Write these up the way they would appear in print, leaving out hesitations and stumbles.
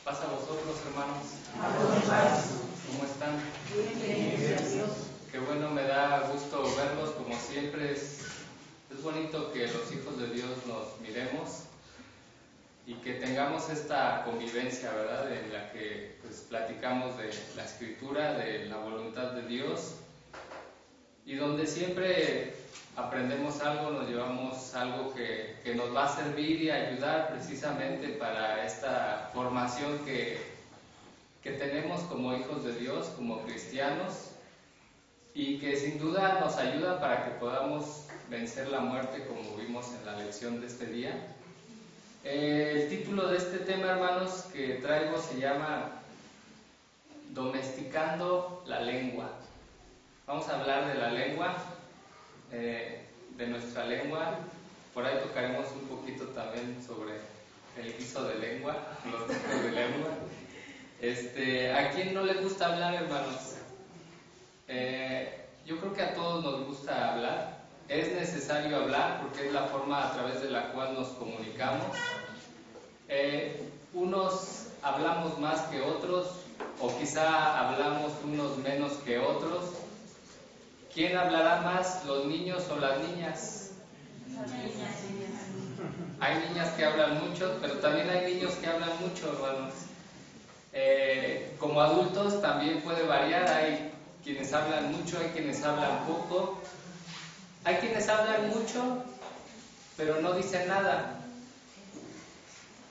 Paz a vosotros, hermanos. ¿Cómo están? Bien, gracias a Dios. Qué bueno, me da gusto verlos, como siempre. Es bonito que los hijos de Dios nos miremos y que tengamos esta convivencia, ¿verdad? En la que pues platicamos de la Escritura, de la voluntad de Dios, y donde siempre aprendemos algo, nos llevamos algo que nos va a servir y ayudar precisamente para esta formación que tenemos como hijos de Dios, como cristianos, y que sin duda nos ayuda para que podamos vencer la muerte, como vimos en la lección de este día. El título de este tema, hermanos, que traigo se llama Domesticando la lengua. Vamos a hablar de la lengua, de nuestra lengua. Por ahí tocaremos un poquito también sobre el guiso de lengua, los tipos de lengua. ¿A quién no le gusta hablar, hermanos? Yo creo que a todos nos gusta hablar. Es necesario hablar porque es la forma a través de la cual nos comunicamos. Unos hablamos más que otros, o quizá hablamos unos menos que otros. ¿Quién hablará más, los niños o las niñas? Las niñas. Hay niñas que hablan mucho, pero también hay niños que hablan mucho, hermanos. Como adultos también puede variar. Hay quienes hablan mucho, hay quienes hablan poco. Hay quienes hablan mucho, pero no dicen nada.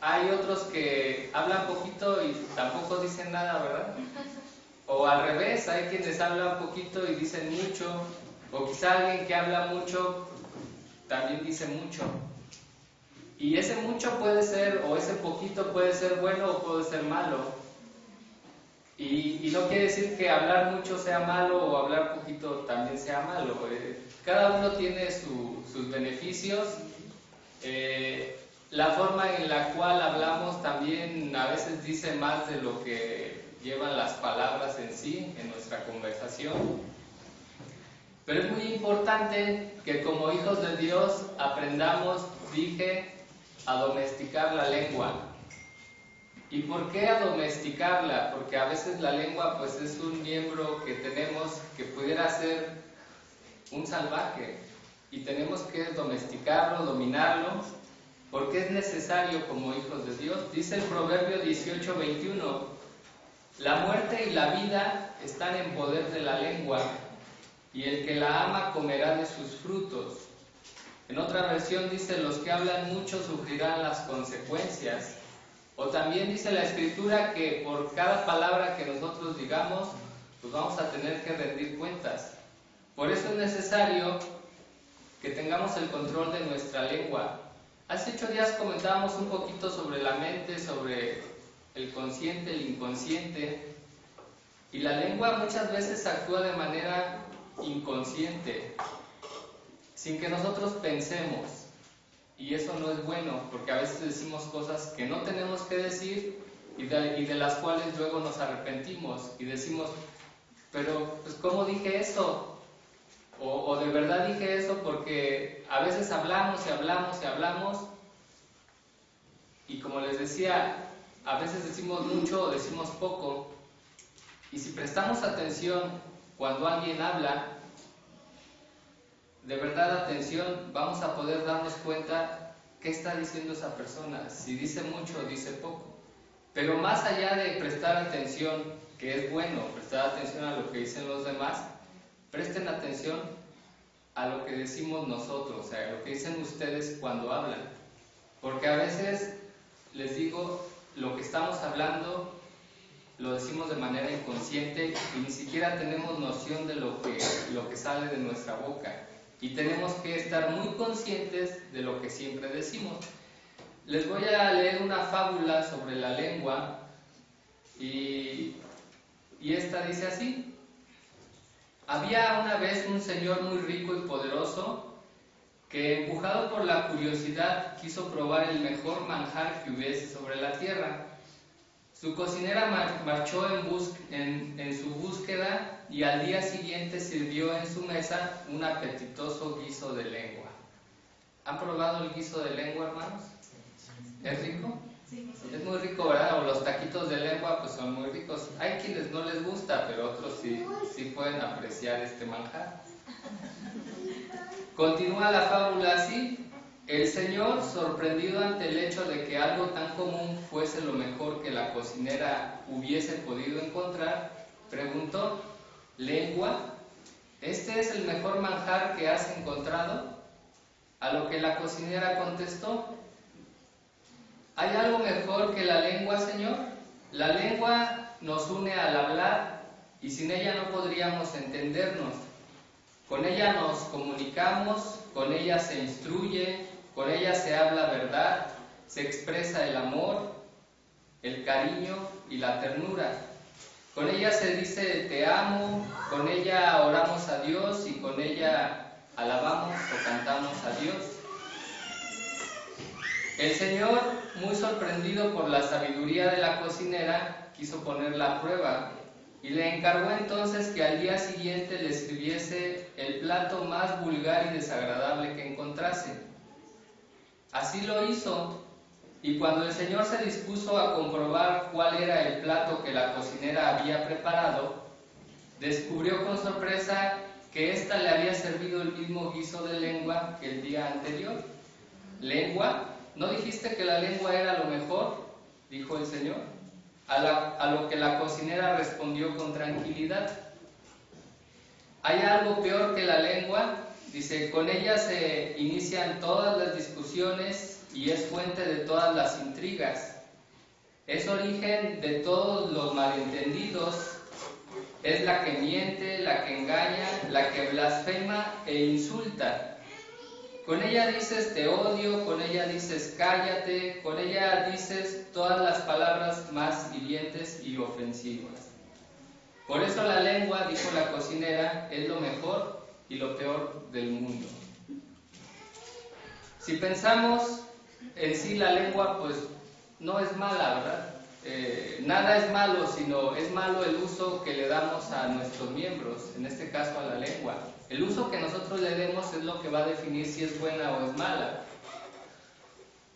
Hay otros que hablan poquito y tampoco dicen nada, ¿verdad? O al revés, hay quienes hablan poquito y dicen mucho. O quizá alguien que habla mucho también dice mucho. Y ese mucho puede ser, o ese poquito puede ser bueno o puede ser malo. Y no quiere decir que hablar mucho sea malo o hablar poquito también sea malo. Cada uno tiene sus beneficios. La forma en la cual hablamos también a veces dice más de lo que llevan las palabras en sí, en nuestra conversación. Pero es muy importante que como hijos de Dios aprendamos, dije, a domesticar la lengua. ¿Y por qué a domesticarla? Porque a veces la lengua pues es un miembro que tenemos que pudiera ser un salvaje y tenemos que domesticarlo, dominarlo, porque es necesario como hijos de Dios. Dice el Proverbio 18:21, la muerte y la vida están en poder de la lengua, y el que la ama comerá de sus frutos. En otra versión dice, los que hablan mucho sufrirán las consecuencias. O también dice la Escritura que por cada palabra que nosotros digamos, pues vamos a tener que rendir cuentas. Por eso es necesario que tengamos el control de nuestra lengua. Hace 8 días comentábamos un poquito sobre la mente, sobre el consciente, el inconsciente. Y la lengua muchas veces actúa de manera inconsciente, sin que nosotros pensemos. Y eso no es bueno, porque a veces decimos cosas que no tenemos que decir y de las cuales luego nos arrepentimos y decimos, pero pues ¿cómo dije eso? O de verdad dije eso, porque a veces hablamos y hablamos y hablamos, y como les decía, a veces decimos mucho o decimos poco, y si prestamos atención cuando alguien habla, de verdad atención, vamos a poder darnos cuenta qué está diciendo esa persona, si dice mucho o dice poco. Pero más allá de prestar atención, que es bueno prestar atención a lo que dicen los demás, presten atención a lo que decimos nosotros, o sea, a lo que dicen ustedes cuando hablan. Porque a veces, les digo, lo que estamos hablando lo decimos de manera inconsciente y ni siquiera tenemos noción de lo que sale de nuestra boca. Y tenemos que estar muy conscientes de lo que siempre decimos. Les voy a leer una fábula sobre la lengua y esta dice así. Había una vez un señor muy rico y poderoso que, empujado por la curiosidad, quiso probar el mejor manjar que hubiese sobre la tierra. Su cocinera marchó en su búsqueda y al día siguiente sirvió en su mesa un apetitoso guiso de lengua. ¿Han probado el guiso de lengua, hermanos? ¿Es rico? Sí. Es muy rico, ¿verdad? O los taquitos de lengua pues son muy ricos. Hay quienes no les gusta, pero otros sí pueden apreciar este manjar. Continúa la fábula así. El señor, sorprendido ante el hecho de que algo tan común fuese lo mejor que la cocinera hubiese podido encontrar, preguntó: ¿lengua? ¿Este es el mejor manjar que has encontrado? A lo que la cocinera contestó: ¿hay algo mejor que la lengua, señor? La lengua nos une al hablar y sin ella no podríamos entendernos. Con ella nos comunicamos, con ella se instruye, con ella se habla verdad, se expresa el amor, el cariño y la ternura. Con ella se dice te amo, con ella oramos a Dios y con ella alabamos o cantamos a Dios. El Señor, muy sorprendido por la sabiduría de la cocinera, quiso ponerla a prueba y le encargó entonces que al día siguiente le escribiese el plato más vulgar y desagradable que encontrase. Así lo hizo, y cuando el Señor se dispuso a comprobar cuál era el plato que la cocinera había preparado, descubrió con sorpresa que ésta le había servido el mismo guiso de lengua que el día anterior. ¿Lengua? ¿No dijiste que la lengua era lo mejor?, dijo el Señor. A lo que la cocinera respondió con tranquilidad: ¿hay algo peor que la lengua? Dice, con ella se inician todas las discusiones y es fuente de todas las intrigas. Es origen de todos los malentendidos. Es la que miente, la que engaña, la que blasfema e insulta. Con ella dices te odio, con ella dices cállate, con ella dices todas las palabras más hirientes y ofensivas. Por eso la lengua, dijo la cocinera, es lo mejor y lo peor del mundo. Si pensamos en sí, la lengua pues no es mala, ¿verdad? Nada es malo, sino es malo el uso que le damos a nuestros miembros, en este caso a la lengua. El uso que nosotros le demos es lo que va a definir si es buena o es mala.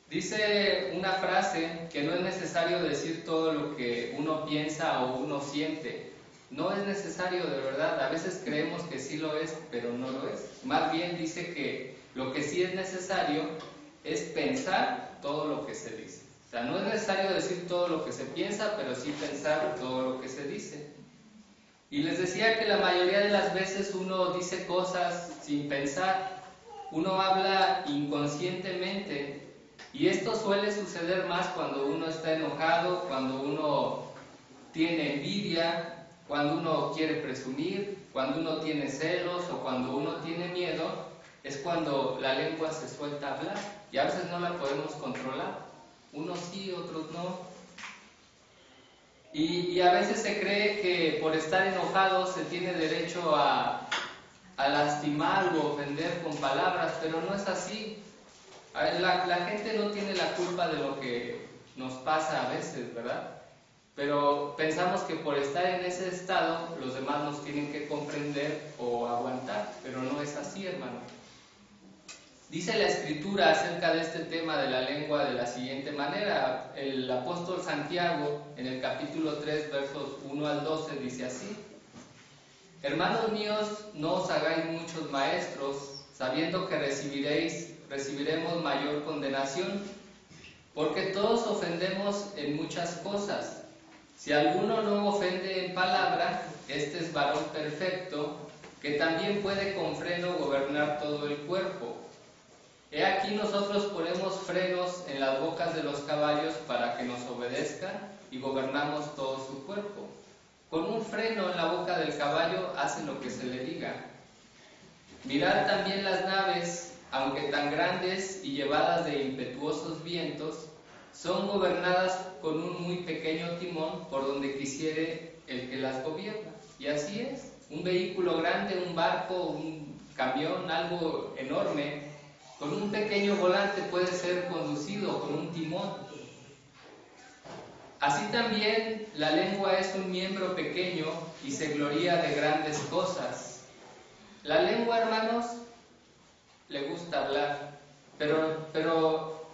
Dice una frase que no es necesario decir todo lo que uno piensa o uno siente. No es necesario, de verdad. A veces creemos que sí lo es, pero no lo es. Más bien dice que lo que sí es necesario es pensar todo lo que se dice. O sea, no es necesario decir todo lo que se piensa, pero sí pensar todo lo que se dice. Y les decía que la mayoría de las veces uno dice cosas sin pensar, uno habla inconscientemente, y esto suele suceder más cuando uno está enojado, cuando uno tiene envidia, cuando uno quiere presumir, cuando uno tiene celos o cuando uno tiene miedo, es cuando la lengua se suelta a hablar, y a veces no la podemos controlar, unos sí, otros no. Y a veces se cree que por estar enojado se tiene derecho a lastimar o ofender con palabras, pero no es así. La gente no tiene la culpa de lo que nos pasa a veces, ¿verdad? Pero pensamos que por estar en ese estado los demás nos tienen que comprender o aguantar, pero no es así, hermano. Dice la Escritura acerca de este tema de la lengua de la siguiente manera. El apóstol Santiago, en el capítulo 3, versos 1 al 12, dice así: Hermanos míos, no os hagáis muchos maestros, sabiendo que recibiremos mayor condenación, porque todos ofendemos en muchas cosas. Si alguno no ofende en palabra, este es varón perfecto, que también puede con freno gobernar todo el cuerpo. He aquí nosotros ponemos frenos en las bocas de los caballos para que nos obedezcan y gobernamos todo su cuerpo. Con un freno en la boca del caballo hace lo que se le diga. Mirad también las naves, aunque tan grandes y llevadas de impetuosos vientos, son gobernadas con un muy pequeño timón por donde quisiere el que las gobierna. Y así es, un vehículo grande, un barco, un camión, algo enorme, con un pequeño volante puede ser conducido con un timón. Así también la lengua es un miembro pequeño y se gloría de grandes cosas. La lengua, hermanos, le gusta hablar, pero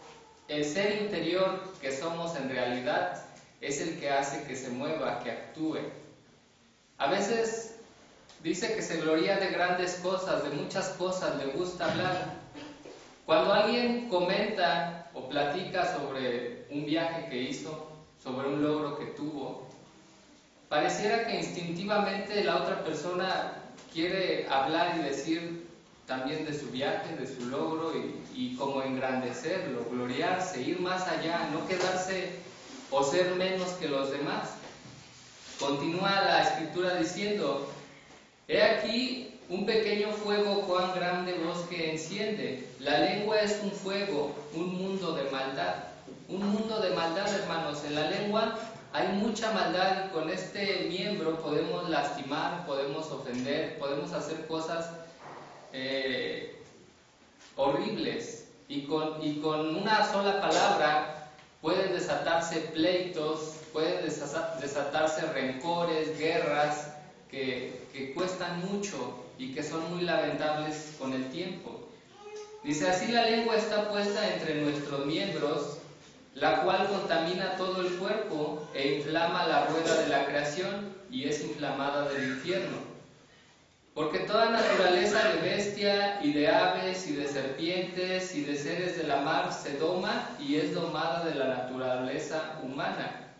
el ser interior que somos en realidad es el que hace que se mueva, que actúe. A veces dice que se gloria de grandes cosas, de muchas cosas, le gusta hablar. Cuando alguien comenta o platica sobre un viaje que hizo, sobre un logro que tuvo, pareciera que instintivamente la otra persona quiere hablar y decir también de su viaje, de su logro y como engrandecerlo, gloriarse, ir más allá, no quedarse o ser menos que los demás. Continúa la escritura diciendo: he aquí un pequeño fuego cuán grande bosque enciende. La lengua es un fuego, un mundo de maldad. Un mundo de maldad, hermanos. En la lengua hay mucha maldad y con este miembro podemos lastimar, podemos ofender, podemos hacer cosas horribles. Y con una sola palabra pueden desatarse pleitos, pueden desatarse rencores, guerras que cuestan mucho y que son muy lamentables con el tiempo. Dice: así la lengua está puesta entre nuestros miembros, la cual contamina todo el cuerpo e inflama la rueda de la creación y es inflamada del infierno. Porque toda naturaleza de bestia y de aves y de serpientes y de seres de la mar se doma y es domada de la naturaleza humana.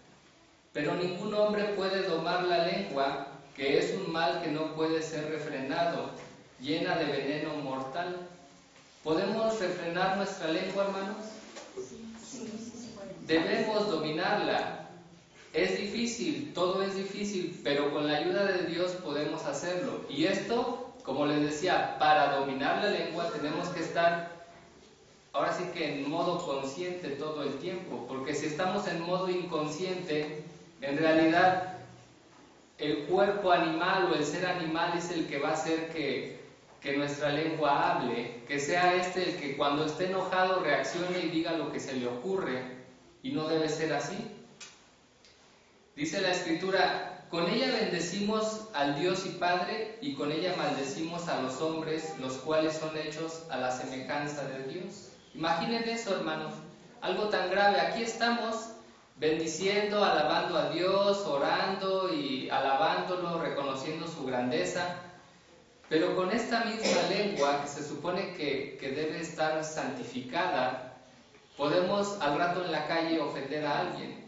Pero ningún hombre puede domar la lengua, que es un mal que no puede ser refrenado, llena de veneno mortal. ¿Podemos refrenar nuestra lengua, hermanos? Debemos dominarla. Es difícil, todo es difícil, pero con la ayuda de Dios podemos hacerlo. Y esto, como les decía, para dominar la lengua tenemos que estar, ahora sí que en modo consciente todo el tiempo, porque si estamos en modo inconsciente, en realidad el cuerpo animal o el ser animal es el que va a hacer que nuestra lengua hable, que sea el que cuando esté enojado reaccione y diga lo que se le ocurre, y no debe ser así. Dice la Escritura: con ella bendecimos al Dios y Padre, y con ella maldecimos a los hombres, los cuales son hechos a la semejanza de Dios. Imaginen eso, hermanos, algo tan grave. Aquí estamos bendiciendo, alabando a Dios, orando y alabándolo, reconociendo su grandeza, pero con esta misma lengua que se supone que debe estar santificada, podemos al rato en la calle ofender a alguien,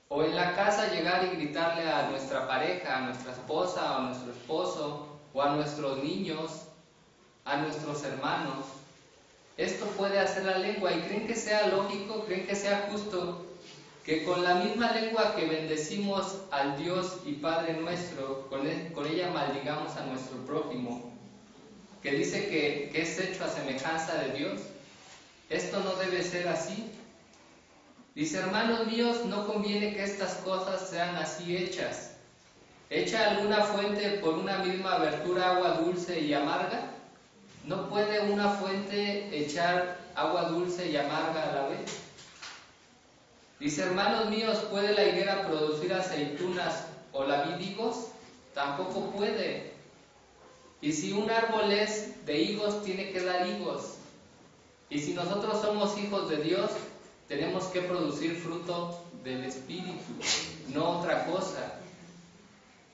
o en la casa llegar y gritarle a nuestra pareja, a nuestra esposa, a nuestro esposo, o a nuestros niños, a nuestros hermanos. Esto puede hacer la lengua. ¿Y creen que sea lógico, creen que sea justo que con la misma lengua que bendecimos al Dios y Padre nuestro, con ella maldigamos a nuestro prójimo, que dice que es hecho a semejanza de Dios? Esto no debe ser así. Dice: hermanos míos, no conviene que estas cosas sean así hechas. ¿Echa alguna fuente por una misma abertura agua dulce y amarga? ¿No puede una fuente echar agua dulce y amarga a la vez? Dice: hermanos míos, ¿puede la higuera producir aceitunas o la vid higos? Tampoco puede. Y si un árbol es de higos, tiene que dar higos. Y si nosotros somos hijos de Dios, tenemos que producir fruto del Espíritu, no otra cosa.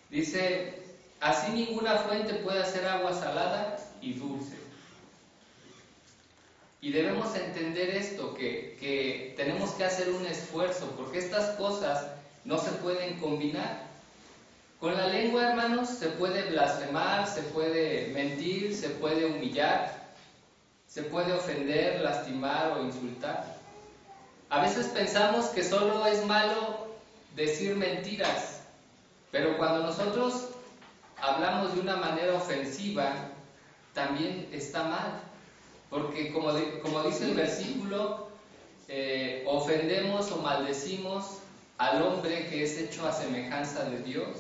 Dice: así ninguna fuente puede hacer agua salada y dulce. Y debemos entender esto, que tenemos que hacer un esfuerzo, porque estas cosas no se pueden combinar. Con la lengua, hermanos, se puede blasfemar, se puede mentir, se puede humillar, se puede ofender, lastimar o insultar. A veces pensamos que solo es malo decir mentiras, pero cuando nosotros hablamos de una manera ofensiva, también está mal. Porque como dice el versículo, ofendemos o maldecimos al hombre que es hecho a semejanza de Dios.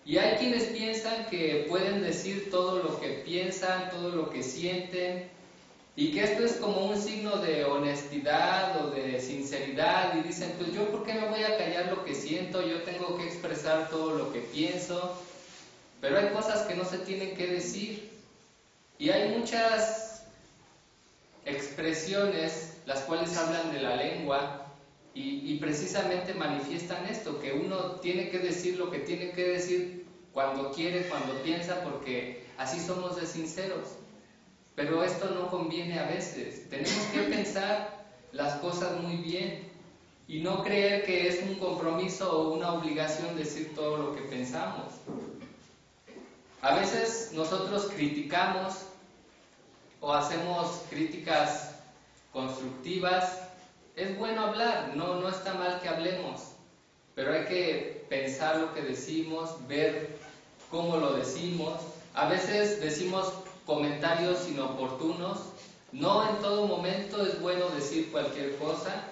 Y hay quienes piensan que pueden decir todo lo que piensan, todo lo que sienten, y que esto es como un signo de honestidad o de sinceridad, y dicen: pues yo ¿por qué me voy a callar lo que siento? Yo tengo que expresar todo lo que pienso. Pero hay cosas que no se tienen que decir, y hay muchas expresiones las cuales hablan de la lengua y precisamente manifiestan esto, que uno tiene que decir lo que tiene que decir cuando quiere, cuando piensa, porque así somos de sinceros. Pero esto no conviene a veces. Tenemos que pensar las cosas muy bien y no creer que es un compromiso o una obligación decir todo lo que pensamos. A veces nosotros criticamos o hacemos críticas constructivas. Es bueno hablar, no está mal que hablemos, pero hay que pensar lo que decimos, ver cómo lo decimos. A veces decimos comentarios inoportunos. No en todo momento es bueno decir cualquier cosa.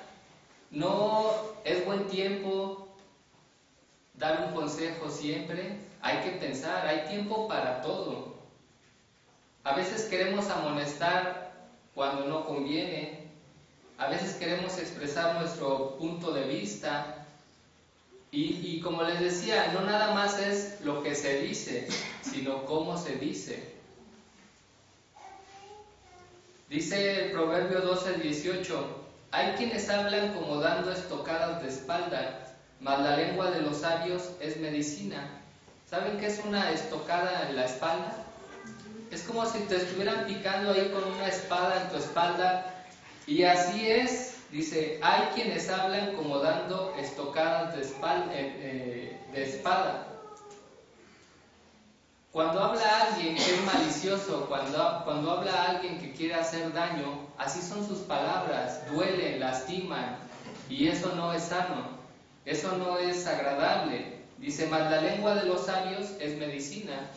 No es buen tiempo dar un consejo siempre. Hay que pensar, hay tiempo para todo. A veces queremos amonestar cuando no conviene. A veces queremos expresar nuestro punto de vista. Y como les decía, no nada más es lo que se dice, sino cómo se dice. Dice el Proverbio 12:18, hay quienes hablan como dando estocadas de espalda, mas la lengua de los sabios es medicina. ¿Saben qué es una estocada en la espalda? Es como si te estuvieran picando ahí con una espada en tu espalda. Y así es, dice, hay quienes hablan como dando estocadas de espada. Cuando habla alguien que es malicioso, cuando habla alguien que quiere hacer daño, así son sus palabras, duelen, lastiman, y eso no es sano, eso no es agradable. Dice, mas la lengua de los sabios es medicina.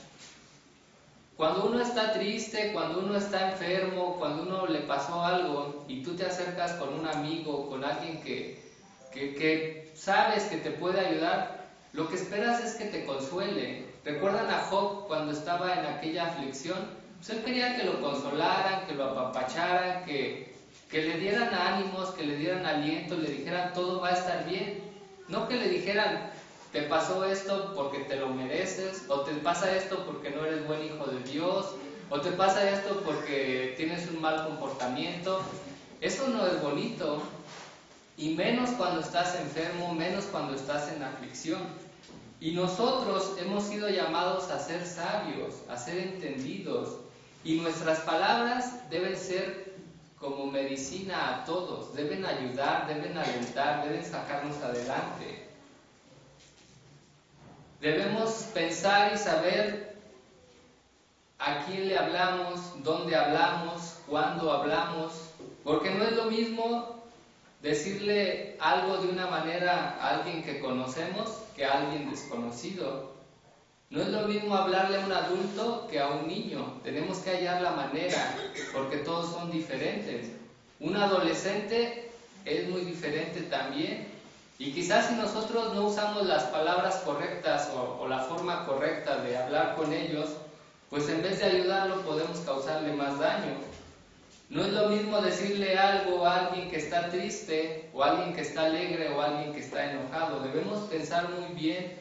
Cuando uno está triste, cuando uno está enfermo, cuando uno le pasó algo y tú te acercas con un amigo, con alguien que sabes que te puede ayudar, lo que esperas es que te consuele. ¿Recuerdan a Job cuando estaba en aquella aflicción? Pues él quería que lo consolaran, que lo apapacharan, que le dieran ánimos, que le dieran aliento, le dijeran todo va a estar bien. No que le dijeran, te pasó esto porque te lo mereces, o te pasa esto porque no eres buen hijo de Dios, o te pasa esto porque tienes un mal comportamiento. Eso no es bonito, y menos cuando estás enfermo, menos cuando estás en aflicción. Y nosotros hemos sido llamados a ser sabios, a ser entendidos, y nuestras palabras deben ser como medicina a todos, deben ayudar, deben alentar, deben sacarnos adelante. Debemos pensar y saber a quién le hablamos, dónde hablamos, cuándo hablamos, porque no es lo mismo decirle algo de una manera a alguien que conocemos que a alguien desconocido. No es lo mismo hablarle a un adulto que a un niño. Tenemos que hallar la manera, porque todos son diferentes. Un adolescente es muy diferente también. Y quizás si nosotros no usamos las palabras correctas o la forma correcta de hablar con ellos, pues en vez de ayudarlo podemos causarle más daño. No es lo mismo decirle algo a alguien que está triste, o a alguien que está alegre, o a alguien que está enojado. Debemos pensar muy bien,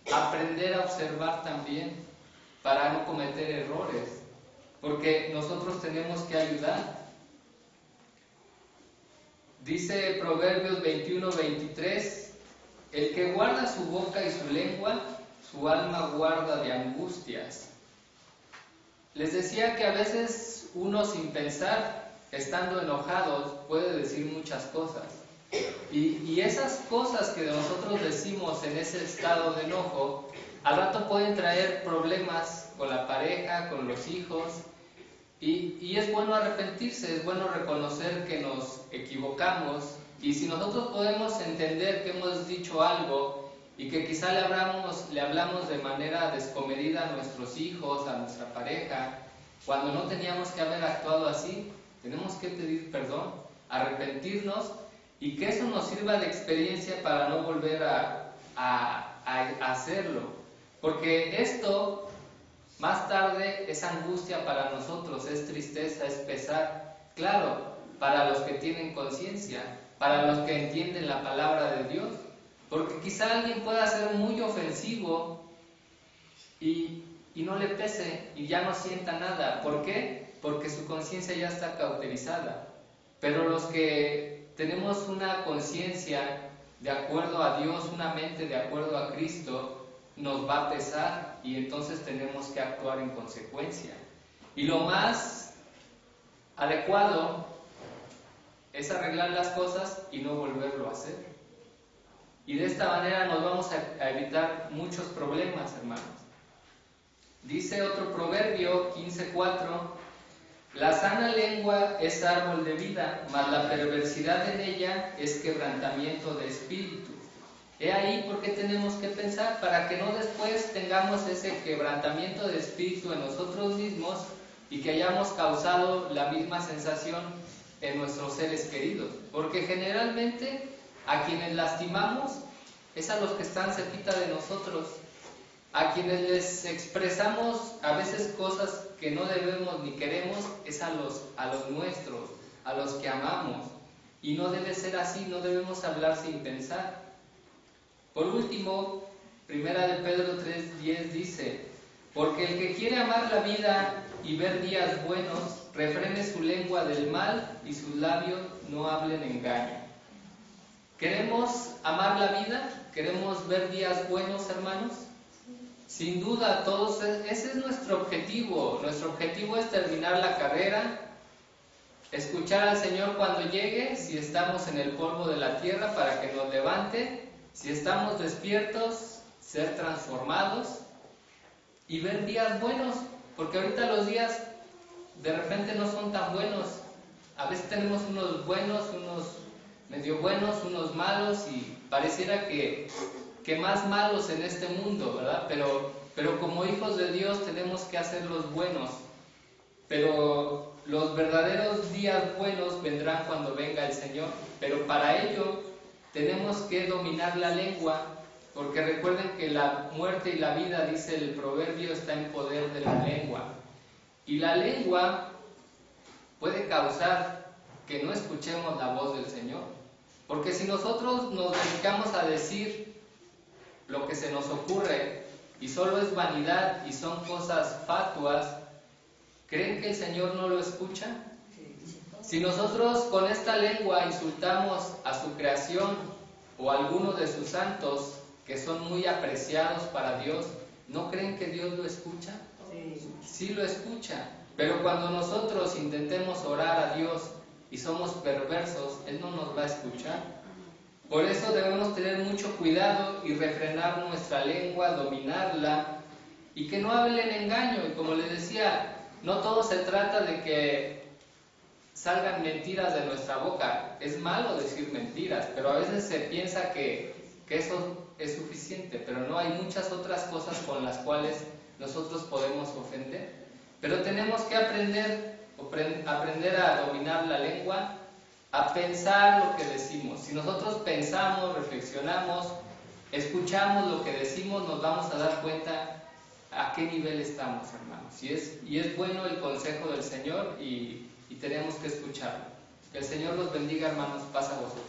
aprender a observar también, para no cometer errores, porque nosotros tenemos que ayudar. Dice Proverbios 21:23, el que guarda su boca y su lengua, su alma guarda de angustias. Les decía que a veces uno sin pensar, estando enojados, puede decir muchas cosas. Y esas cosas que nosotros decimos en ese estado de enojo, al rato pueden traer problemas con la pareja, con los hijos. Y es bueno arrepentirse, es bueno reconocer que nos equivocamos. Y si nosotros podemos entender que hemos dicho algo y que quizá le hablamos de manera descomedida a nuestros hijos, a nuestra pareja, cuando no teníamos que haber actuado así, tenemos que pedir perdón, arrepentirnos, y que eso nos sirva de experiencia para no volver a hacerlo. Porque esto más tarde es angustia para nosotros, es tristeza, es pesar. Claro, para los que tienen conciencia, para los que entienden la palabra de Dios. Porque quizá alguien pueda ser muy ofensivo y no le pese y ya no sienta nada. ¿Por qué? Porque su conciencia ya está cauterizada. Pero los que tenemos una conciencia de acuerdo a Dios, una mente de acuerdo a Cristo, nos va a pesar y entonces tenemos que actuar en consecuencia. Y lo más adecuado es arreglar las cosas y no volverlo a hacer. Y de esta manera nos vamos a evitar muchos problemas, hermanos. Dice otro proverbio 15:4: la sana lengua es árbol de vida, mas la perversidad en ella es quebrantamiento de espíritu. He ahí por qué tenemos que pensar, para que no después tengamos ese quebrantamiento de espíritu en nosotros mismos y que hayamos causado la misma sensación en nuestros seres queridos. Porque generalmente a quienes lastimamos es a los que están cerquita de nosotros, a quienes les expresamos a veces cosas que no debemos ni queremos, es a los nuestros, a los que amamos. Y no debe ser así, no debemos hablar sin pensar. Por último, 1 de Pedro 3:10 dice: porque el que quiere amar la vida y ver días buenos, refrene su lengua del mal y sus labios no hablen engaño. ¿Queremos amar la vida? ¿Queremos ver días buenos, hermanos? Sin duda, todos, ese es nuestro objetivo. Nuestro objetivo es terminar la carrera, escuchar al Señor cuando llegue, si estamos en el polvo de la tierra, para que nos levante, si estamos despiertos, ser transformados y ver días buenos, porque ahorita los días de repente no son tan buenos. A veces tenemos unos buenos, unos medio buenos, unos malos, y pareciera que más malos en este mundo, ¿verdad? Pero como hijos de Dios tenemos que hacer los buenos. Pero los verdaderos días buenos vendrán cuando venga el Señor. Pero para ello tenemos que dominar la lengua, porque recuerden que la muerte y la vida, dice el proverbio, está en poder de la lengua. Y la lengua puede causar que no escuchemos la voz del Señor. Porque si nosotros nos dedicamos a decir lo que se nos ocurre y solo es vanidad y son cosas fatuas, ¿creen que el Señor no lo escucha? Si nosotros con esta lengua insultamos a su creación o a alguno de sus santos que son muy apreciados para Dios, ¿no creen que Dios lo escucha? Sí lo escucha, pero cuando nosotros intentemos orar a Dios y somos perversos, Él no nos va a escuchar. Por eso debemos tener mucho cuidado y refrenar nuestra lengua, dominarla, y que no hablen engaño. Y como les decía, no todo se trata de que salgan mentiras de nuestra boca. Es malo decir mentiras, pero a veces se piensa que eso es suficiente, pero no, hay muchas otras cosas con las cuales nosotros podemos ofender. Pero tenemos que aprender a dominar la lengua, a pensar lo que decimos. Si nosotros pensamos, reflexionamos, escuchamos lo que decimos, nos vamos a dar cuenta a qué nivel estamos, hermanos. Y es bueno el consejo del Señor y tenemos que escucharlo. Que el Señor los bendiga, hermanos. Paz a vosotros.